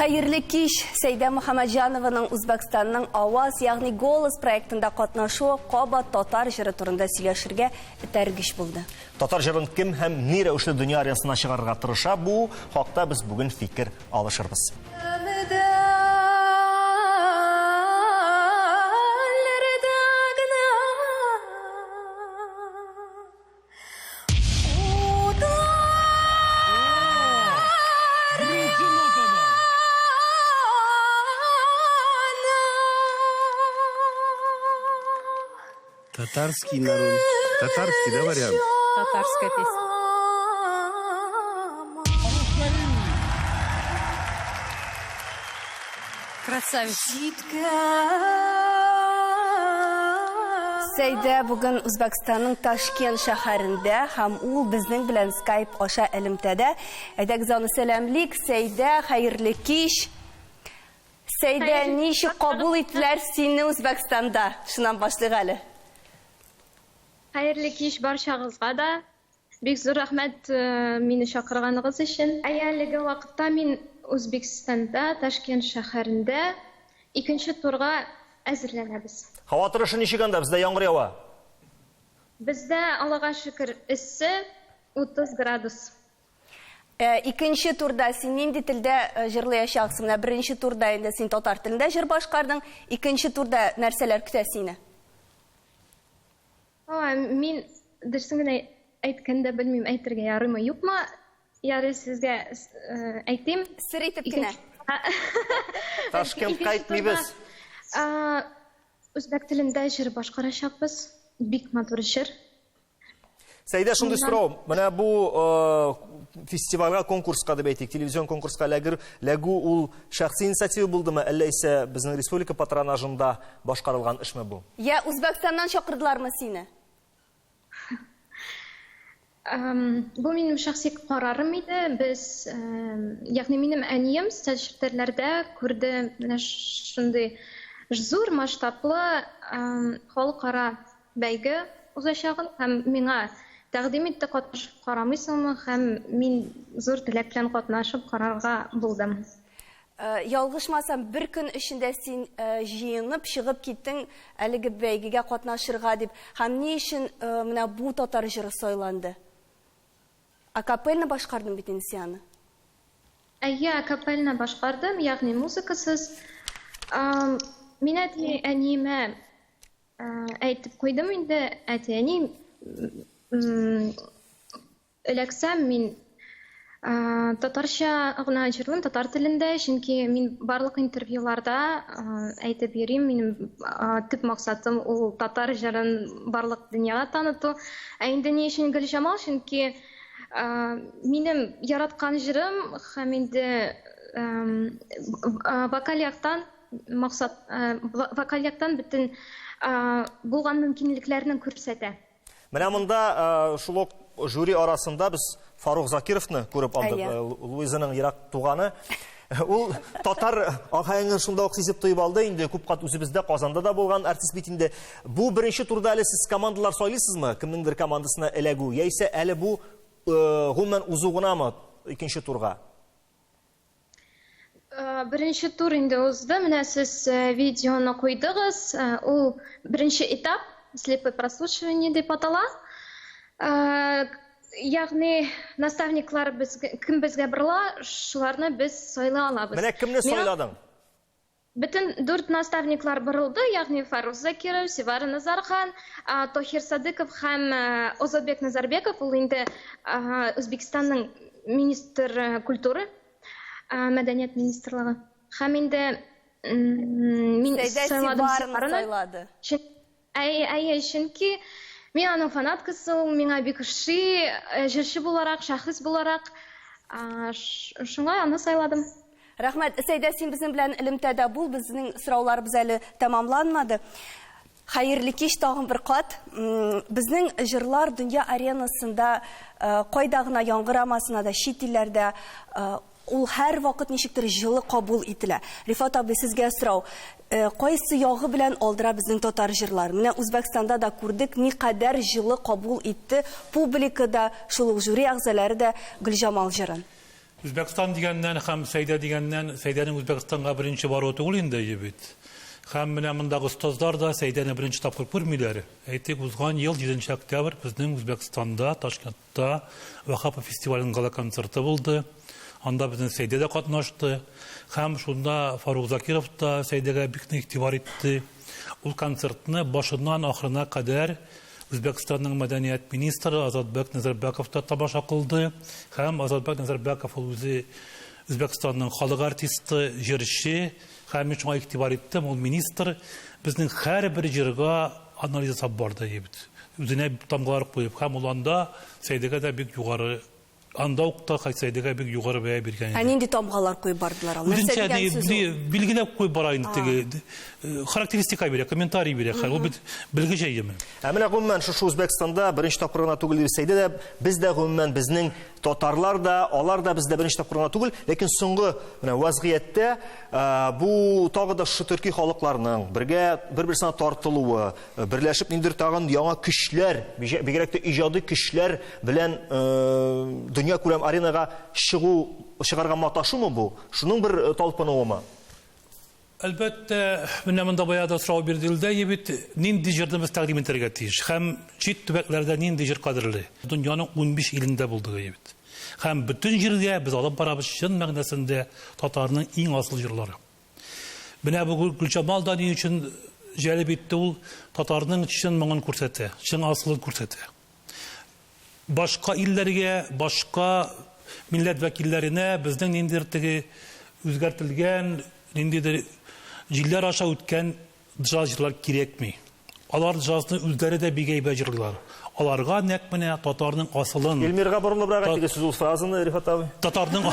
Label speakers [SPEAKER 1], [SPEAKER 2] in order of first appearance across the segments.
[SPEAKER 1] Hayırlı kiş, Seyda Muhammadjanovanың Uzbekistanның Avaz, яғни Голос проектында катнашуы Коба татар җыры турында сөйләшергә этәргеч булды.
[SPEAKER 2] Татар җырын кем һәм ни рәвешле дөнья аренасына чыгарырга тырыша, бу хакта без бүген фикер алышырбыз.
[SPEAKER 3] Татарский народ. Татарский, да, вариант?
[SPEAKER 4] Татарская песня. Красавица.
[SPEAKER 1] Сәйдә бүген Үзбәкстанның Ташкент шәһәрендә һәм ул безнең белән Skype аша элемтәдә. Әйдәк заны сәламлик, Сәйдә, хәерле кич. Сәйдә, ничек кабул иттеләр сине Үзбәкстанда? Шуннан башлыйк әле.
[SPEAKER 5] Hayırlı kiş barşağızға да. Бик зур рәхмәт мине чакырганыгыз өчен. Әлеге вакытта мин Үзбекстанда, Ташкент шәһәрендә икенче турга әзерләнәбез.
[SPEAKER 2] Һава торышы ничек анда? Бездә яңгыр ява.
[SPEAKER 5] Бездә, Аллага шөкер, эссе 30 градус.
[SPEAKER 1] Икенче турда син нинди телдә җырлаячаксың? Беренче турда инде син татар телендә җыр башкардың, икенче турда нәрсәләр көтә сине?
[SPEAKER 5] Мин дөресен генә әйткәндә белмим, әйтергә ярыймы, юкмы? Ярый, сезгә әйтим.
[SPEAKER 1] Сер итеп кенә.
[SPEAKER 2] Ташкентка әйтмибез.
[SPEAKER 5] Үзбәк телендә җыр башкарачакбыз. Бик матур җыр.
[SPEAKER 2] Сәйдә, шундый сорау. Менә бу фестивальгә, конкурска дип әйтик, телевизион конкурска ләгү ул шәхси инициатива булдымы, әллә исә безнең республика патронажында башкарылган эшме бу?
[SPEAKER 1] Я Үзбәкстаннан чакырдылармы сине?
[SPEAKER 5] Бу минем шәхси карарым иде. Без, ягъни минем әнием стәҗрибәләрдә күрде менә шундый зур масштаблы халыкара бәйге узачагын һәм миңа тәкъдим итте, катнашып карамыйсыңмы, һәм мин зур теләк белән катнашып карарга булдым.
[SPEAKER 1] Ялгышмасам, бер көн эчендә син җыенып чыгып киттең әлеге бәйгегә катнашырга дип. Һәм ни өчен менә бу татар җыры сайланды? Акапельна башкардың бит инде сине.
[SPEAKER 5] Акапельна башкардым, ягъни музыкасыз. Мин әниемә әйтеп куйдым инде, әни, эләксәм мин татарча гына җырлыйм, татар телендә, чөнки мин барлык интервьюларда әйтеп йөрим, минем төп максатым ул татар җырын барлык дөньяга таныту. Инде ни өчен Гөлҗамал, чөнки минем яраткан җырым һәм инде вокаль яктан бөтен булган мөмкинлекләрне күрсәтә.
[SPEAKER 2] Менә монда шул ук жюри арасында без Фарук Закировны күреп алдык, Луизаның ерак туганы. Ул татар ахаеңны шунда ук сизеп тоеп алды, инде күп кат үзебездә Казанда да булган артист бит инде. Бу беренче турда әле сез командалар сайлыйсызмы? Кемнеңдер командасына эләгү, яисә әле бу гомумән узу гынамы икенче турга?
[SPEAKER 5] Беренче тур инде узды, менә сез видеоны куйдыгыз. Ул беренче этап, слепое прослушивание дип атала. Ягъни наставниклар кем безгә борыла, шуларны без сайлый алабыз.
[SPEAKER 2] Менә кемне сайладың?
[SPEAKER 5] Бөтен 4 наставниклар борылды, ягъни Фарук Закиров, Севара Назархан, Тохир Садыков һәм Озатбек Назарбеков. Ул инде Үзбекстанның министр культуры, мәдәният министрлыгы. Һәм инде мин сайладым. Чөнки мин аның фанаткасы, ул миңа бик ошый, җырчы буларак, шәхес буларак, шуңа аны сайладым.
[SPEAKER 1] Рәхмәт. Сәйдә, син безнең белән элемтәдә бул, безнең сорауларыбыз әле тәмамланмады. Хәерле кич тагын бер кат. Безнең җырлар дөнья аренасында кайда гына яңгырамасына да, чит илләрдә ул һәр вакыт ничектер җылы кабул ителә. Рифат абый, сезгә сорау. Кайсы ягы белән алдыра безнең татар җырлар? Менә Үзбәкстанда да күрдек, никадәр җылы кабул итте публикада, шул жюри әгъзалары да Гөлҗамал җырын.
[SPEAKER 6] Үзбәкстан дигәннән һәм Сәйдә дигәннән, Сәйдәнең Үзбәкстанга беренче баруы түгел инде ебит. Һәм менә мондагы остазлар да Сәйдәне беренче тапкыр күрмиләр. Әйтик, узган ел 7 октябрь безнең Үзбәкстанда, Ташкентта Вахапов фестиваленең гала концерты булды. Анда безнең Сәйдә дә катнашты. Һәм шунда Фарук Закиров та Сәйдәгә бик игътибар итте. Ул концертны башыннан ахырына кадәр Үзбәкстанның мәдәният министры Азатбек Назарбеков та тамаша кылды. Һәм Азатбек Назарбеков ул үзе Үзбәкстанның халык артисты, җырчы, һәм шуңа игътибар иттем, ул министр безнең һәрбер җырга анализ ясап барды ебит. Үзенә тамгалар куеп, һәм ул анда Сәйдәгә дә бик югары, анда ук та Сәйдәгә бик югары бәя биргән.
[SPEAKER 1] Ә нинди тамгалар куеп бардылар?
[SPEAKER 6] Үзенчә билгеләп куеп бара инде. Характеристика бирә, комментарий бирә. Ул бит белгеч әйеме.
[SPEAKER 2] Ә менә гомумән шушы Үзбәкстанда беренче тапкыр гына түгел дип Сәйдә дә, без дә гомумән безнең татарлар да, алар да бездә беренче тапкыр гына түгел, ләкин соңгы менә вазгыятьтә бу тагы да шу төрки халыкларның бер-берсенә тартылуы, берләшеп ниндидер тагын яңа көчләр, бигрәк тә иҗади көчләр белән дөнья күләм аренага чыгарга маташумы бу? Шуның бер талпынуымы?
[SPEAKER 6] Әлбәттә, менә монда баяда сорау бирделдә ебит, нинди җырны без тәкъдим итәргә тиеш. Һәм чит төбәкләрдә нинди җыр кадерле. Дөньяның 15 илендә булды ебит. Һәм бөтен җиргә без алып барабыз чын мәгънәсендә татарның иң асыл җырлары. Менә бу Гөлҗамал да ни өчен җәлеп итте, ул татарның чын моңын күрсәтә, чын асылын күрсәтә. Башка илләргә, башка милләт вәкилләренә безнең ниндидер теге үзгәртелгән, ниндидер җилләр аша үткән җырлар кирәкми. Алар җырны үзләре дә бик әйбәт җырлыйлар. Аларга нәкъ менә татарның асылын.
[SPEAKER 2] Илмирга борылыбрак әйтегез сүз ул фразаны, Рифат абый.
[SPEAKER 6] Татарның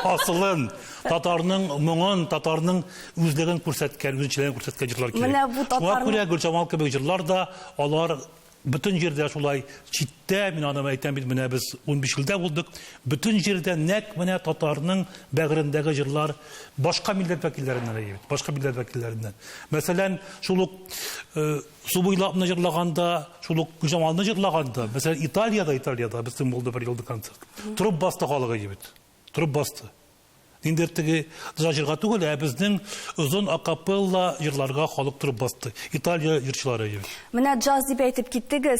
[SPEAKER 6] асылын, татарның моңын, татарның үзлеген күрсәткән, үзенчәлеген күрсәткән җырлар кирәк.
[SPEAKER 1] Менә бу татарның
[SPEAKER 6] Шуңа күрә Гөлҗамал кебек җырлар да алар бөтен җирдә шулай читтә, мин аны әйтәм бит, менә без 15 елда булдык. Бөтен җирдә нәкъ менә татарның бәгырендәге җырлар башка милләт вәкилләреннән әйбәт, башка милләт вәкилләреннән. Мәсәлән, шул ук Субуйлапны җырлаганда, шул ук Гөлҗамалны җырлаганда, мәсәлән, Италиядә безнең булды бер елда концерт. Турып басты халыгы ебит. Турып басты. Ниндидер теге җырга түгел, ә безнең озын акапелла җырларга халык турып басты. Италия җырчылары ебит.
[SPEAKER 1] Менә джаз дип әйтеп киттегез,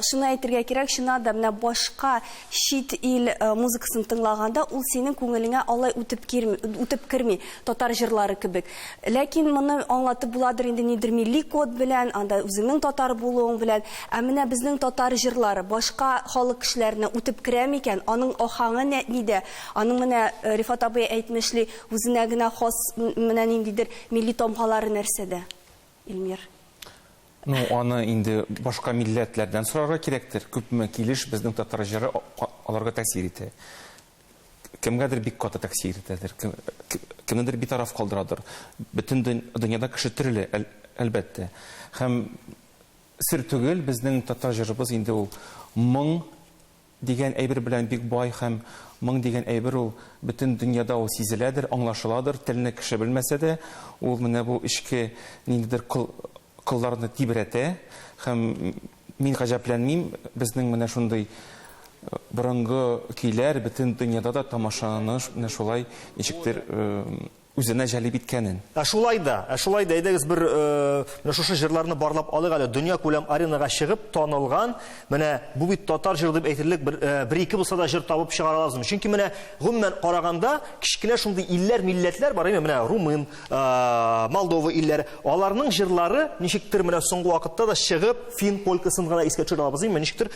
[SPEAKER 1] шуны әйтергә кирәк, шуна да менә башка чит ил музыкасын тыңлаганда, ул синең күңелеңә алай үтеп керми, татар җырлары кебек. Ләкин моны аңлатып буладыр инде нидер милли код белән, анда үзеңнең татар булуың белән, ә менә безнең татар җырлары башка халык кешеләренә үтеп керә микән? Аның ахаңы нидә? Аның менә Рифат абый әйтмешли, үзенә генә хас менә ниндидер милли тамгалары нәрсәдә? Илмир.
[SPEAKER 7] Ну, аны инде башка милләтләрдән сорарга кирәктер. Күпме килеш безнең татар җыры аларга тәэсир итә. Кемгәдер бик каты тәэсир итәдер. Кемнедер битараф калдырадыр. Бөтен дөньяда кеше төрле, әлбәттә. Һәм сер түгел, безнең татар җырыбыз инде ул моң дигән әйбер белән бик бай, һәм моң дигән әйбер ул бөтен дөньяда ул сизеләдер, аңлашыладыр, телне кеше белмәсә дә, ул менә бу эчке ниндидер кылларны тибрәтә, һәм мин гаҗәпләнмим, безнең менә шундый борынгы көйләр бөтен дөньяда да тамашаны шулай ничектер үзенә җәлеп иткәнен.
[SPEAKER 2] Шулай да әйдәгез бер менә шушы җырларны барлап алыйк әле, дөнья күләм аренага чыгып танылган, менә бу бит татар җыры дип әйтерлек бер-ике булса да җыр табып чыгара лазым. Чөнки менә гомумән караганда кичкенә шундый илләр, милләтләр бар, менә Румын, Молдова илләре, аларның җырлары ничектер менә соңгы вакытта да чыгып, фин полкасын гына искә төшерәбез, ничектер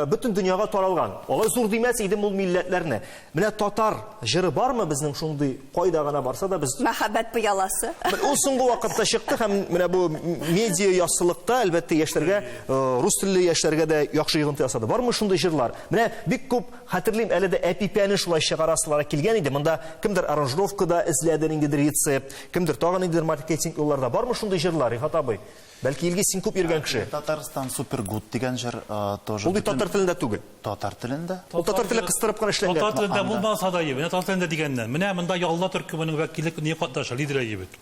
[SPEAKER 2] бөтен дөньяга таралган. Алар зур димәс иде ул милләтләрне. Менә татар җыры бармы безнең шундый, кайда гына барса да
[SPEAKER 1] Мәхәббәт пыяласы.
[SPEAKER 2] Ул соңгы вакытта чыкты, һәм менә бу медиа яссылыкта әлбәттә яшьләргә, рус телле яшьләргә дә яхшы йогынты ясады. Бармы шундый җырлар? Менә бик күп хәтерлим, әле дә әпипәне шулай чыгарасылар килгән иде. Монда кемдер аранжировкада эзләде, ниндидер рецепт, кемдер тагын ниндидер маркетинг юлларда. Бармы шундый җырлар, Рифат абый? Бәлки илгә син күп йөргән кеше.
[SPEAKER 8] Татарстан супергуд дигән җыр тоже.
[SPEAKER 2] Ул бит татар телендә түгел.
[SPEAKER 8] Татар телендә.
[SPEAKER 2] Ул татар теле кыстырып кына эшләнгән.
[SPEAKER 6] Татар телендә булмаса да ебет, татар телендә дигәннән. Менә монда Ялла төркеменең вәкиллек ни катнаша, лидер ебет.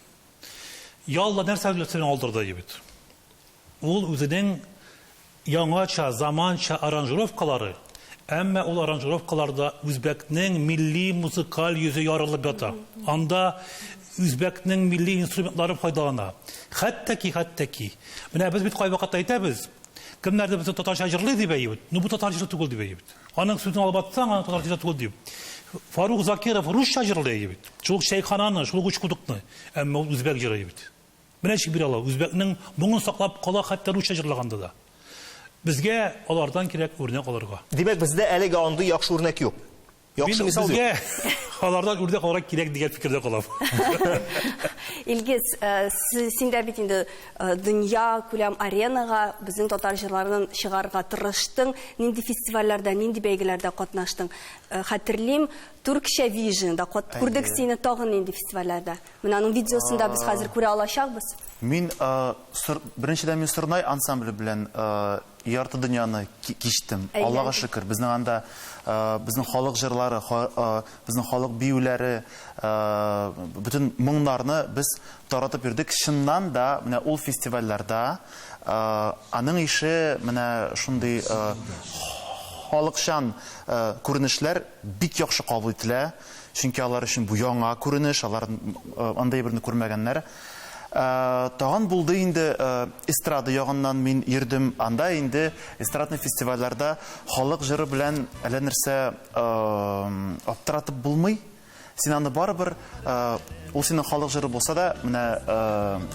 [SPEAKER 6] Ялла нәрсә белән алдырды ебет. Ул үзенең яңача, заманча аранжировкалары, Әмма ул аранжировкаларда үзбәкнең милли музыкаль йөзе ярылып ята. Анда үзбәкнең милли инструментлары файдалана. Хәтта ки. Менә без бит кайвакытта әйтәбез. Кемнәрдә без татарча җырлый дип әйбит. Ну бу татарча түгел дип әйбит. Аның сүзен алып атсаң, аны татарча түгел дип. Фарук Закиров русча җырлый әйбит. Шул шәйхананы, шул учкудыкны. Әмма ул үзбәк җырлый әйбит. Менә ши бир ала, үзбәкнең моңын саклап кала хәтта русча җырлаганда да. Безгә алардан кирәк үрнәк алырга.
[SPEAKER 2] Димәк, бездә әлегә андый яхшы үрнәк юк. Яхшы мисал юк.
[SPEAKER 6] Безгә алардан үрнәк алырга кирәк дигән фикердә калам.
[SPEAKER 1] Илгиз, син дә бит инде дөнья күләм аренага безнең татар җырларын чыгарга тырыштың. Нинди фестивальләрдә, нинди бәйгеләрдә катнаштың? Хәтерлим, Turkish Vision'да күрдек сине тагын нинди фестивальләрдә. Менә аның видеосында без хәзер күрә алачакбыз.
[SPEAKER 8] Мин беренчедән мин Сырнай ансамбле белән ярты дөньяны кичтем. Аллага шөкер. Безнең анда безнең халык җырлары, безнең халык биюләре, бүтән моңнарны без таратып йөрдек. Шуннан да менә ул фестивальләрдә аның ише менә шундый халыкчан күренешләр бик яхшы кабул ителә. Чөнки алар өчен бу яңа күренеш, алар андай берне күрмәгәннәр. Тагын булды инде эстрада ягыннан мин йөрдем. Анда инде эстрадный фестивальләрдә халык җыры белән әллә нәрсә аптыратып булмый. Син аны барыбер ул синең халык җыры булса да, менә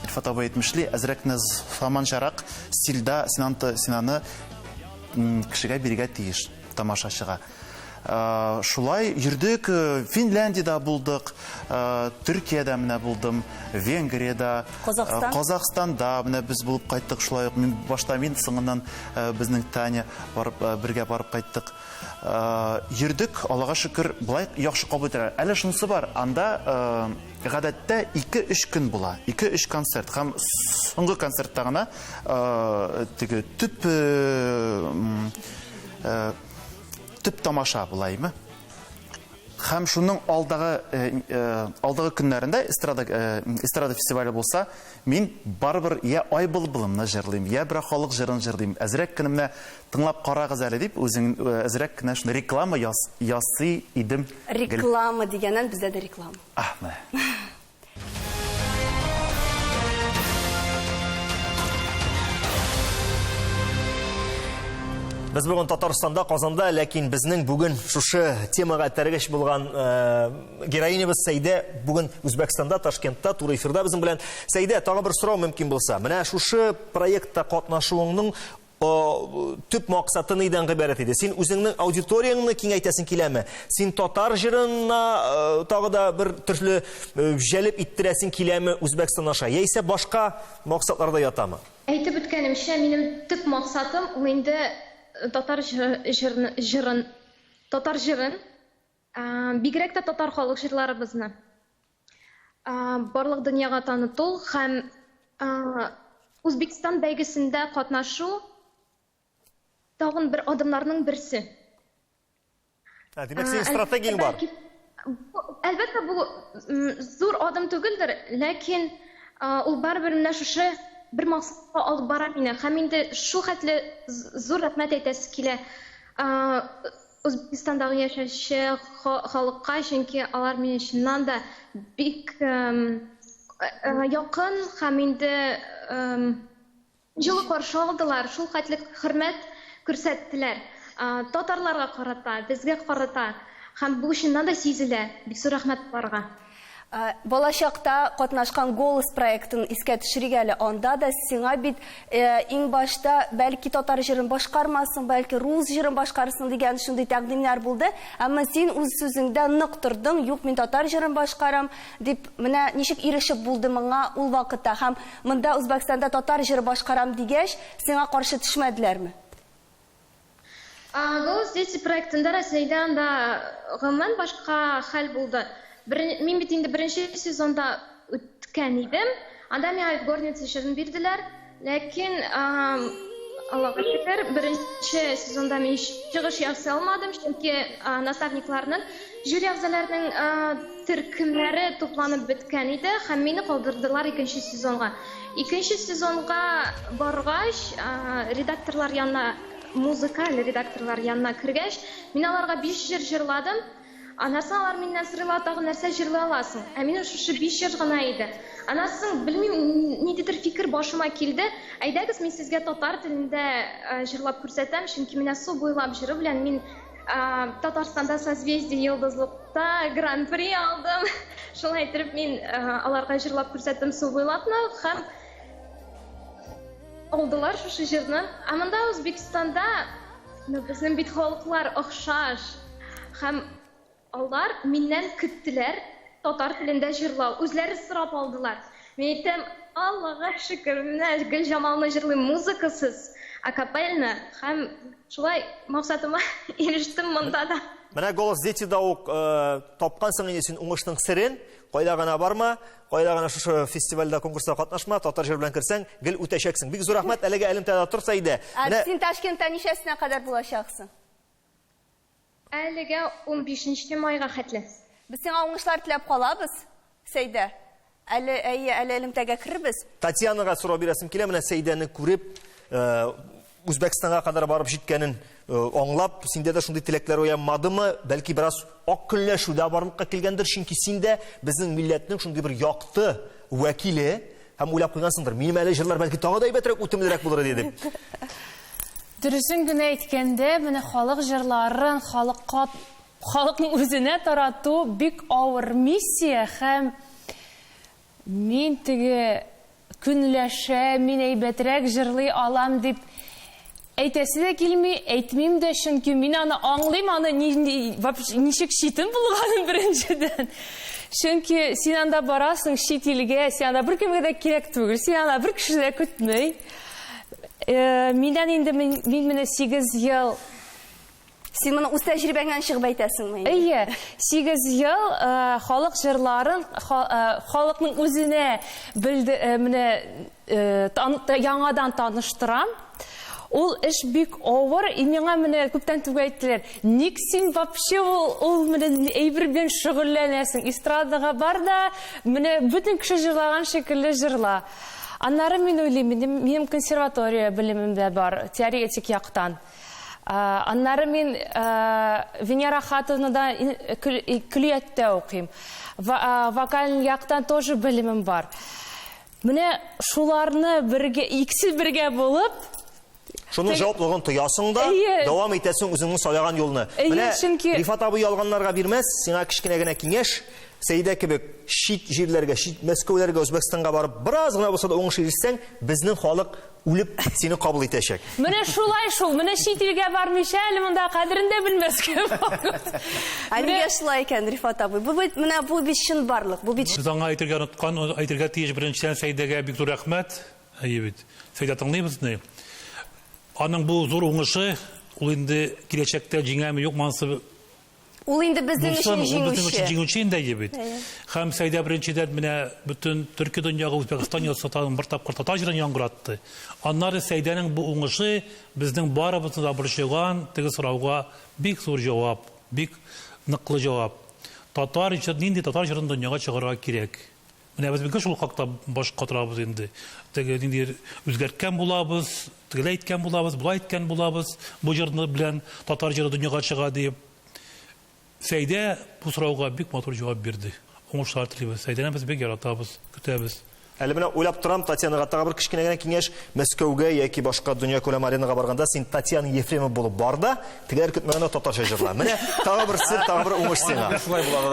[SPEAKER 8] Илфат абый әйтмешли, әзрәкне заманчарак стильдә син аны кешегә бирергә тиеш, тамашачыга. Шулай йөрдек, Финляндиядә булдык, Төркиядә менә булдым, Венгриядә, Казахстанда менә без булып кайттык. Шулай ук мин башта соңыннан безнең Таня барып бергә барып кайттык. Йөрдек, Аллага шөкер, булай яхшы кабул ителә. Әле шунысы бар, анда гадәттә 2-3 көн була, 2-3 концерт. Һәм соңгы концертта гына теге төп тамаша булаймы? Һәм шуның алдагы көннәрендә эстрада фестивале булса, мин барыбер я айбылбылымны җырлыйм, я бер халык җырын җырлыйм. Әзрәк кенә тыңлап карагыз әле дип, үзең әзрәк кенә шуны реклама ясый идем.
[SPEAKER 1] Реклама дигәннән бездә дә реклама.
[SPEAKER 8] Менә.
[SPEAKER 2] Без бүген Татарстанда, Казанда, ләкин безнең бүген шушы темага тәргеш булган героинябыз Сәйдә бүген Үзбәкстанда, Ташкентта, туры эфирда безнең белән. Сәйдә, тагы бер сорау мөмкин булса. Менә шушы проектта катнашуыңның төп максаты нидән гыйбарәт иде? Син үзеңнең аудиторияңны киңәйтәсең киләме? Син татар җырына тагы да бер төрле җәлеп иттерәсең киләме Үзбәкстан аша? Яисә башка максатларда ятамы?
[SPEAKER 5] Әйтеп үткәнемчә, минем төп максатым ул инде татар җырын, бигрәк тә татар халык җырларыбызны барлык дөньяга таныту һәм Үзбәкстан бәйгесендә катнашу тагын бер адымнарның берсе.
[SPEAKER 2] Димәк, синең стратегияң бар.
[SPEAKER 5] Әлбәттә, бу зур адым түгелдер, ләкин ул барыбер менә шушы бер максатка алып бара мине. Һәм инде шул хәтле зур рәхмәт әйтәсе килә Үзбәкстандагы яшәүче халыкка, чөнки алар мине чыннан да бик якын һәм инде җылы каршы алдылар. Шул хәтле хөрмәт күрсәттеләр. Татарларга карата, безгә карата. Һәм бу чыннан да сизелә. Бик зур рәхмәт барга.
[SPEAKER 1] Болашақта катнашкан «Голос» проектын искә төшерик әле. Анда да сиңа бит иң башта бәлки татар җырын башкармасын, бәлки рус җырын башкарсын дигән шундый тәкъдимнәр булды. Әмма син үз сүзеңдә нык тордың, юк, мин татар җырын башкарам дип, менә ничек ирешеп булды моңа ул вакытта? Һәм монда Үзбәкстанда татар җыры башкарам дигәч, сиңа каршы төшмәделәрме?
[SPEAKER 5] «Голос» дети проектында Рәсәйдә анда гомумән башка хәл булды. Мин бит инде беренче сезонда үткән идем. Анда миңа горница җырын бирделәр. Ләкин Аллага шөкер, беренче сезонда мин чыгыш ясый алмадым, чөнки наставникларның, жюри әгъзаларының төркемнәре тупланып беткән иде һәм мине калдырдылар икенче сезонга. Икенче сезонга баргач, редакторлар янына музыкаль редакторлар янына кергәч, мин аларга 5 җыр җырладым. Анасы алар миннән сорыйлар, тагы нәрсә җырлый аласың? Ә минем шушы 5 җыр гына иде. Анасын белмим, ниндидер фикер башыма килде. Әйдәгез, мин сезгә татар телендә җырлап күрсәтәм, чөнки менә су буйлап җыры белән мин Татарстанда созвездие йолдызлыкта гран-при алдым. Шулай итеп мин аларга җырлап күрсәттем су буйлапны һәм алдылар шушы җырны. Ә монда Үзбекстанда безнең бит халыклар охшаш һәм алар миннән көттеләр татар телендә җырлау. Үзләре сорап алдылар. Мин әйтәм, Аллага шөкер, менә Гөлҗамалны җырлыйм музыкасыз, акапельно һәм шулай максатыма ирештем монда да.
[SPEAKER 2] Менә Голос Дети да ук тапкансың инде син уңышның серен, кайда гына барма, кайда гына шушы фестивальдә, конкурста катнашма, татар җыр белән керсәң, гел үтәчәксең. Бик зур рәхмәт, әлегә элемтәдә торса иде.
[SPEAKER 1] Син Ташкентта ничәсенә кадәр булачаксың?
[SPEAKER 5] Әлегә 15 майга хәтле.
[SPEAKER 1] Без сиңа уңышлар теләп калабыз, Сәйдә. Әле элемтәгә керербез.
[SPEAKER 2] Татьянага сорау бирәсем килә, менә Сәйдәне күреп, Үзбәкстанга кадәр барып җиткәнен аңлап, синдә дә шундый теләкләр уянмадымы? Бәлки бераз ак көнләшүдә барлыкка килгәндер, чөнки синдә безнең милләтнең шундый бер якты вәкиле һәм уйлап куйгансыңдыр. Минем әле җырлар бәлки тагы да әйбәтрәк, үтемлерәк булыр дип.
[SPEAKER 4] Дөресен генә әйткәндә, менә халык җырларын халыкның үзенә тарату бик авыр миссия һәм мин теге көнләшә, мин әйбәтрәк җырлый алам дип әйтәсе дә килми, әйтмим дә, чөнки мин аны аңлыйм, аны ничек читен булганын беренчедән. Чөнки син анда барасың чит илгә, син анда беркемгә дә кирәк түгел, син анда бер кеше дә көтмәй. Миннән инде мин менә 8 ел.
[SPEAKER 1] Син моны үз тәҗрибәңнән чыгып әйтәсеңме?
[SPEAKER 4] Әйе, 8 ел халык җырларын халыкның үзенә менә яңадан таныштырам. Ул эш бик авыр, миңа менә күптән түгел әйттеләр. Ник син вообще ул менә әйбер белән шөгыльләнәсең? Эстрадага бар да, менә бөтен кеше җырлаган шикелле җырла. Аннары мин уйлыйм, минем консерватория белемем дә бар, теоретик яктан. Аннары мин Венера Хатовнада көллияттә укыйм. Вокаль яктан тоже белемем бар. Менә шуларны икесе бергә булып,
[SPEAKER 2] шуның җаваплыгын тоясың да, дәвам итәсең үзеңнең сайлаган юлны. Менә Рифат абый ялганнарга бирмәс, сиңа кичкенә генә киңәш, Сәйдә кебек шит җирләргә, шит Мәскәүләргә, Үзбәкстанга барып, бераз гына булса да уңыш ирешсәң, безнең халык үлеп сине кабул итәчәк.
[SPEAKER 4] Менә шулай шул, менә чит илгә бармыйча, әле монда кадерен дә белмәскә вакыт.
[SPEAKER 1] Әлегә шулай икән, Рифат абый. Менә бу бит чын барлык, бу бит.
[SPEAKER 6] Без аңа әйтергә оныткан, әйтергә тиеш беренчедән Сәйдәгә бик зур рәхмәт. Әйе бит. Сәйдә тыңлыйбызны. Аның бу зур уңышы, ул инде киләчәктә җиңәме юкмансы.
[SPEAKER 1] Ул инде безнең өчен
[SPEAKER 6] җиңүче инде бит. Һәм Сәйдә беренчедән менә бөтен төрки дөньяга Үзбәкстан ясатан бер тапкыр татар җырын яңгыратты. Аннары Сәйдәнең бу уңышы безнең барыбызны да борчыган теге сорауга бик зур җавап, бик ныклы җавап. Татар җыры нинди татар җырын дөньяга чыгарга кирәк. Менә без бик шул хакта баш катырабыз инде. Теге нинди үзгәрткән булабыз, тегеләй әйткән булабыз, булай әйткән булабыз, бу җырны белән татар җыры дөньяга чыга дип. Сәйдә бу сорауга бик матур җавап бирде. Уңышлар телибез. Сәйдәне без бик яратабыз, көтәбез.
[SPEAKER 2] Әле менә уйлап торам, Татьянага тагы бер кичкенә генә киңәш, Мәскәүгә яки башка дөнья күләм аренага барганда син Татьяна Ефремова булып бар да, тегеләр көтмәгәндә татарча җырла. Менә тагы бер сер, тагы бер уңыш сиңа.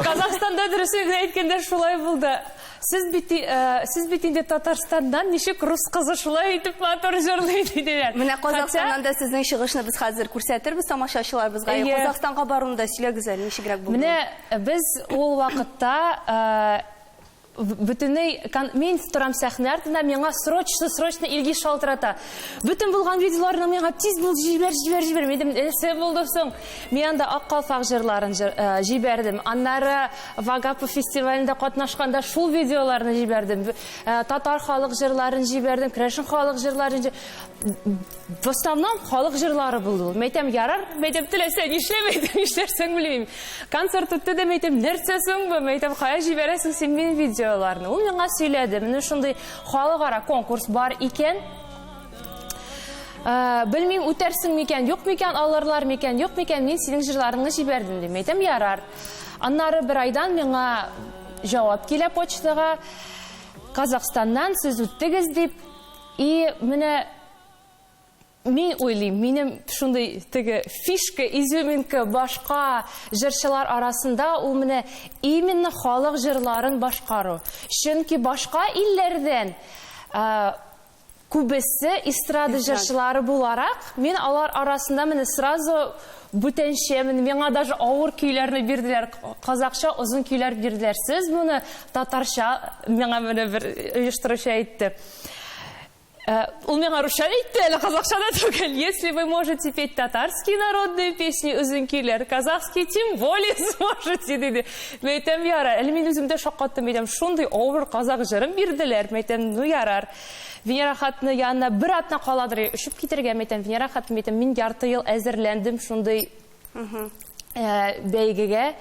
[SPEAKER 4] Казахстанда дөресен әйткәндә шулай булды. Сез бит инде Татарстандан ничек рус кызы шулай итеп матур җырлый диделәр.
[SPEAKER 1] Менә Казахстаннан да сезнең чыгышны без хәзер күрсәтербез тамашачыларыбызга. Казахстанга баруында сөйләгез әле, ничегрәк булды?
[SPEAKER 4] Менә без ул вакытта бөтенләй мин торам сәхнә артында, миңа срочно илги шалтырата. Бөтен булган видеоларны миңа тиз бул җибәр. Мен нәрсә булды соң? Мин анда ак калфак җырларын җибәрдем. Аннары Вагапы фестивалендә катнашканда шул видеоларны җибәрдем. Татар халык җырларын җибәрдем, Крәшин халык җырларын. В основном халык җырлары булды. Мәйтәм ярар, мәйтәм теләсә нишләрсең белмим. Концерт үтте дә мәйтәм нәрсә соң бу? Мәйтәм кая җибәрәсең син минем видеоларны? Ул миңа сөйләде. Менә шундый халыкара конкурс бар икән. Білмейм, үтерсің мекен, yok мекен, алырлар мекен, yok мекен, мен сенің жырларыңны жібердім деп. Айтам, ярар. Аннары бір айдан меңа жауап келе почтаға, Қазақстаннан сіз үттігіз деп, и мені мен ойлайм, менің шундай тігі фишка, изюминка башқа жыршылар арасында ол мені именно халық жырларын башқару. Чөнки башқа иллерден күбесі эстрада жыршылары буларак, мен алар арасында мені сразу бүтенше, меңа даже ауыр күйлерні берділер, қазақша ұзын күйлер берділер. Сіз мұны татарша, меңа мені бір ұйыштырушы айтты. Он меня нарушает, или казахшана только. Если вы можете петь татарские народные песни, үзінкилер, казахские, тем более сможете, dedi. Мәйтем, ярар. Әлі мен өзімді шақаттым, мәйтем, шундай ауыр қазақ жырым берділер. Мәйтем, ну ярар. Венера хатыны янына бір атна қаладыр, үшіп кетерге, мәйтем, Венера хатыны, мәйтем, мен ярты ел әзірлендім, шундай бәйгеге.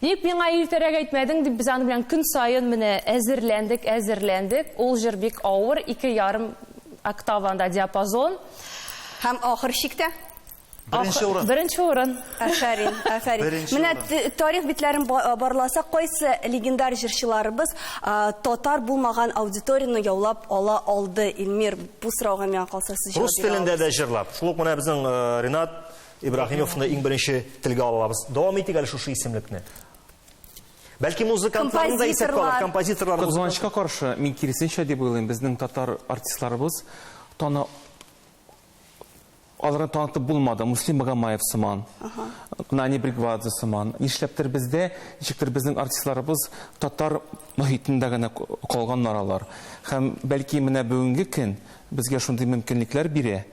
[SPEAKER 4] Ник меңа ертерек айтмадың, деп біз аны білен күн сайын мені әзірлендік. Ол жыр бек ауыр, 2,5 октаванда диапазон.
[SPEAKER 1] Һәм ахыр шикте?
[SPEAKER 4] Беренче урын.
[SPEAKER 1] Афәрин. Менә тарих битләрен барласак, кайсы легендар җырчыларыбыз татар булмаган аудиторияны яулап ала алды? Илмир, бу сорауга миңа калса сез җавап бирә.
[SPEAKER 2] Рус телендә дә җырлап. Шулай менә безнең Ренат Ибраһимовны иң беренче телгә алабыз. Дәвам итик әле шушы исемлекне. Бәлки музыкантларны да исәпкә алып, композиторлар.
[SPEAKER 7] Кызганычка каршы, мин киресенчә дип уйлыйм, безнең татар артистларыбыз аларны танытып булмады. Муслим Магомаев сыман, Нани Бригвадзе сыман. Нишләптер бездә, ничектер безнең артистларыбыз татар мөхитендә генә калганнар алар. Һәм бәлки менә бүгенге көн безгә шундый мөмкинлекләр бирә.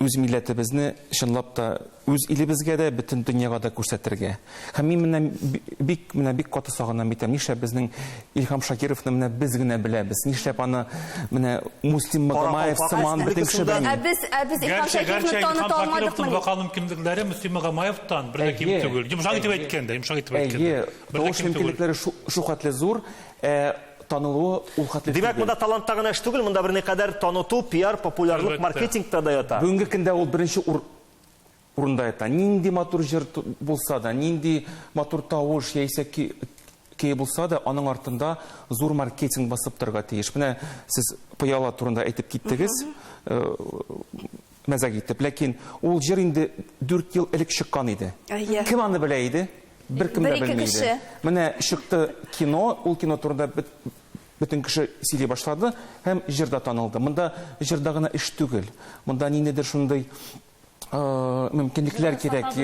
[SPEAKER 7] Үз милләтебезне чынлап та үз илебезгә дә, бөтен дөньяга да күрсәтергә. Һәм мин бик каты сагынам битәм. Нишләп безнең Илһам Шакировны менә без генә беләбез? Нишләп аны менә Муслим Магомаев сыман бөтен кеше белми?
[SPEAKER 1] Без Илһам Шакировны таныта алмадыкмы?
[SPEAKER 6] Вокал мөмкинлекләре Муслим Магомаевтан бер дә ким түгел. Йомшак итеп әйткәндә.
[SPEAKER 7] Тавыш мөмкинлекләре шу хәтле зур. Танылуы ул хәтле.
[SPEAKER 2] Димәк, монда талантта гына эш түгел, монда бер никадәр таныту, пиар, популярлык, маркетингта да ята.
[SPEAKER 7] Бүгенге көндә ул беренче урында ята. Нинди матур җыр булса да, нинди матур тавыш яисә ки булса да, аның артында зур маркетинг басып торырга тиеш. Менә сез Пыяла турында әйтеп киттегез, мәзәк итеп, ләкин ул җыр инде 4 ел элек чыккан иде. Кем аны белә иде? Бер кем дә белми иде. Менә чыкты кино, ул кино турында бөтен кеше сөйли башлады һәм җырда танылды. Монда җырда гына эш түгел. Монда ниндидер шундый мөмкинлекләр кирәк.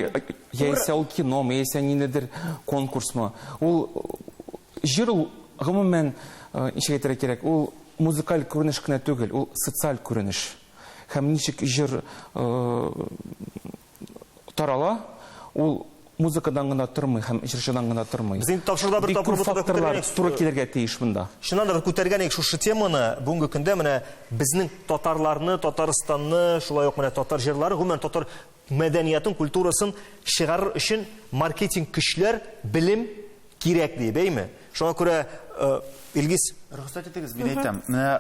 [SPEAKER 7] Яисә ул кино, яисә ниндидер конкурсмы. Ул җыр гомумән ничек әйтергә кирәк? Ул музыкаль күренеш кенә түгел, ул социаль күренеш. Һәм ничек җыр тарала, ул музыкадан гына тормый һәм җырчыдан гына тормый.
[SPEAKER 2] Без инде тапшырда бер тапкыр
[SPEAKER 7] факторлар туры килергә тиеш монда.
[SPEAKER 2] Шуннан да бер күтәргәнек шушы теманы, бүгенге көндә менә безнең татарларны, Татарстанны, шулай ук менә татар җырлары, гомумән татар мәдәниятын, культурасын чыгарыр өчен маркетинг көчләр, белем кирәк ди, бәйме? Шуңа күрә Илгиз,
[SPEAKER 8] рөхсәт итегез, мин әйтәм. Менә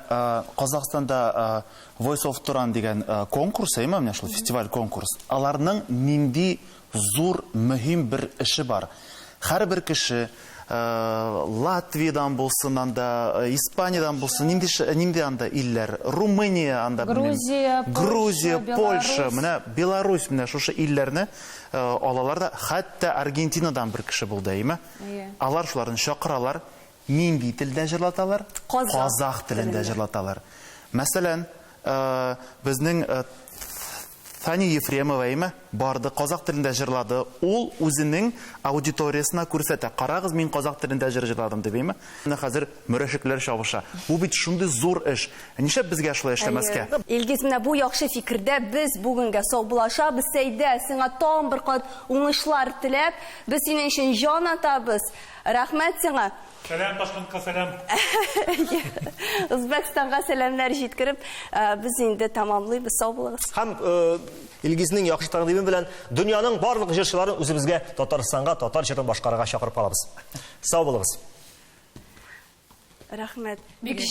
[SPEAKER 8] Казахстанда Voice of Turan дигән конкурс, менә шул фестиваль конкурс. Аларның нинди зур, мөһим бер эше бар. Һәрбер кеше Латвиядан булсын, анда Испаниyadan булсын, нинди анда илләр, Румыния, анда Грузия, Польша, менә Беларусь, менә шушы илләрне алалар да, хәтта Аргентинадан бер кеше булды, әйме? Алар шуларны чакыралар, нинди телдә җырлаталар? Казах телендә җырлаталар. Мәсәлән, безнең Фани Ефремова барды, казак телендә җырлады. Ул үзенең аудиториясына күрсәтә. Карагыз, мин казак телендә җырладым дип, әйме? Менә хәзер мөрәшекләр чабыша. Бу бит шундый зур эш. Нишләп безгә шулай эшләмәскә?
[SPEAKER 1] Илгиз, менә бу яхшы фикердә без бүгенгә саубулашабыз, Сәйдә, сиңа тагын бер кат уңышлар теләп, без синең өчен җан атабыз. Рәхмәт сиңа.
[SPEAKER 6] Сәлам, Башкортстанга сәлам.
[SPEAKER 1] Үзбәкстанга сәламнар җиткереп, без инде тамамлыйбыз. Сау булыгыз.
[SPEAKER 2] Һәм Илгизнең яхшы тәкъдиме белән дөньяның барлык җырчыларын үзебезгә, Татарстанга, татар җырын башкарырга чакырып алабыз. Сау булыгыз.
[SPEAKER 1] Рәхмәт. Бик